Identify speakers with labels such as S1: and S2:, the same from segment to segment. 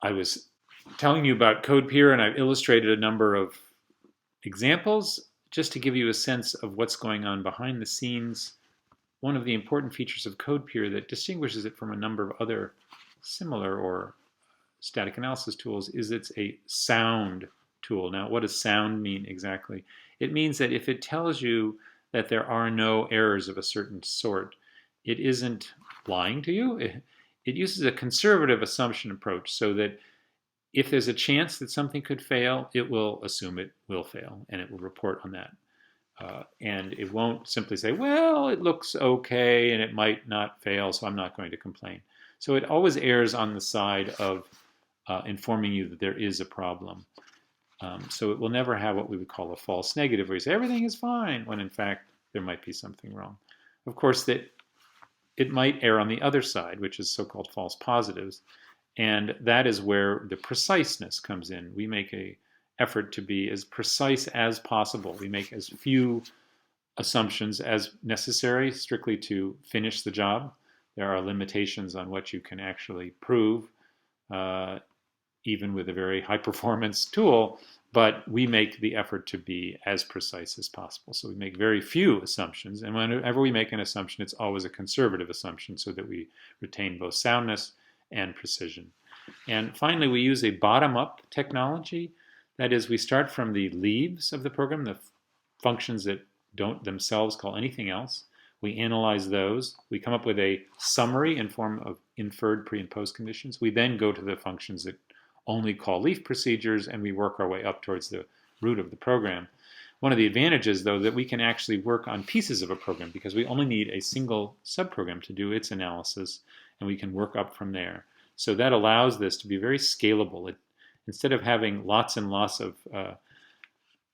S1: I was telling you about CodePeer, and I've illustrated a number of examples just to give you a sense of what's going on behind the scenes. One of the important features of CodePeer that distinguishes it from a number of other similar or static analysis tools is it's a sound tool. Now, what does sound mean exactly? It means that if it tells you that there are no errors of a certain sort, it isn't lying to you. It uses a conservative assumption approach so that if there's a chance that something could fail, it will assume it will fail and it will report on that. And it won't simply say, well, it looks okay and it might not fail, so I'm not going to complain. So it always errs on the side of informing you that there is a problem. So it will never have what we would call a false negative, where you say everything is fine, when in fact there might be something wrong. Of course, that it might err on the other side, which is so-called false positives, and that is where the preciseness comes in. We make an effort to be as precise as possible. We make as few assumptions as necessary strictly to finish the job. There are limitations on what you can actually prove, even with a very high performance tool, but we make the effort to be as precise as possible. So we make very few assumptions, and whenever we make an assumption, it's always a conservative assumption so that we retain both soundness and precision. And finally, we use a bottom-up technology. That is, we start from the leaves of the program, the functions that don't themselves call anything else. We analyze those. We come up with a summary in form of inferred pre- and post conditions. We then go to the functions that only call leaf procedures, and we work our way up towards the root of the program. One of the advantages, though, that we can actually work on pieces of a program because we only need a single subprogram to do its analysis, and we can work up from there. So that allows this to be very scalable. Instead of having lots and lots of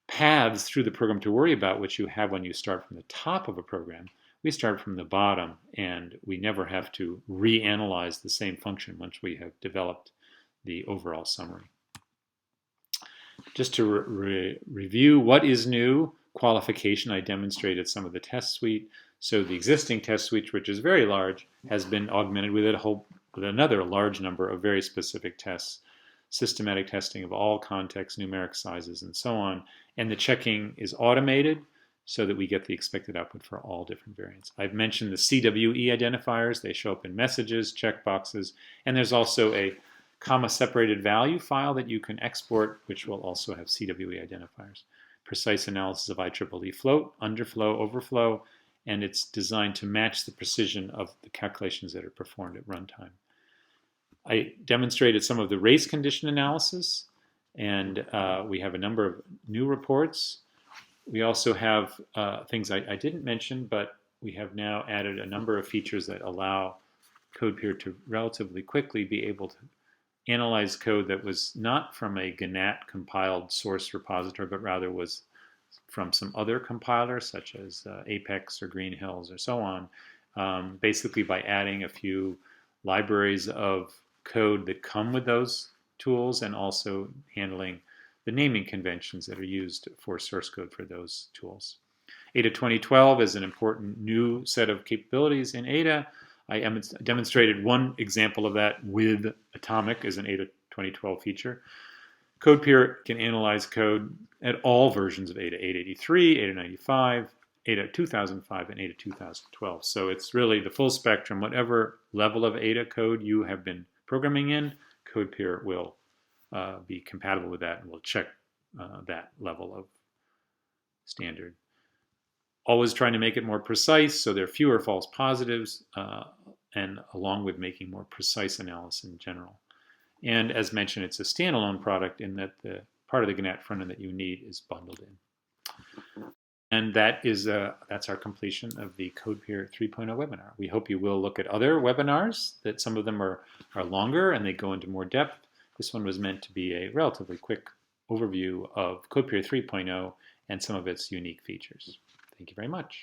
S1: paths through the program to worry about, which you have when you start from the top of a program, we start from the bottom, and we never have to reanalyze the same function once we have developed the overall summary. Just to review what is new, qualification, I demonstrated some of the test suite. So the existing test suite, which is very large, has been augmented with another large number of very specific tests, systematic testing of all contexts, numeric sizes, and so on. And the checking is automated so that we get the expected output for all different variants. I've mentioned the CWE identifiers. They show up in messages, checkboxes, and there's also a comma-separated value file that you can export, which will also have CWE identifiers. Precise analysis of IEEE float, underflow, overflow, and it's designed to match the precision of the calculations that are performed at runtime. I demonstrated some of the race condition analysis, and we have a number of new reports. We also have things I didn't mention, but we have now added a number of features that allow CodePeer to relatively quickly be able to analyze code that was not from a GNAT compiled source repository, but rather was from some other compiler, such as Apex or Green Hills or so on, basically by adding a few libraries of code that come with those tools and also handling the naming conventions that are used for source code for those tools. Ada 2012 is an important new set of capabilities in Ada. I demonstrated one example of that with Atomic as an Ada 2012 feature. CodePeer can analyze code at all versions of Ada, 883, 895, Ada 2005, and Ada 2012. So it's really the full spectrum. Whatever level of Ada code you have been programming in, CodePeer will be compatible with that and will check that level of standard. Always trying to make it more precise so there are fewer false positives, and along with making more precise analysis in general. And as mentioned, it's a standalone product in that the part of the GNAT front end that you need is bundled in. And that's our completion of the CodePeer 3.0 webinar. We hope you will look at other webinars, that some of them are longer and they go into more depth. This one was meant to be a relatively quick overview of CodePeer 3.0 and some of its unique features. Thank you very much.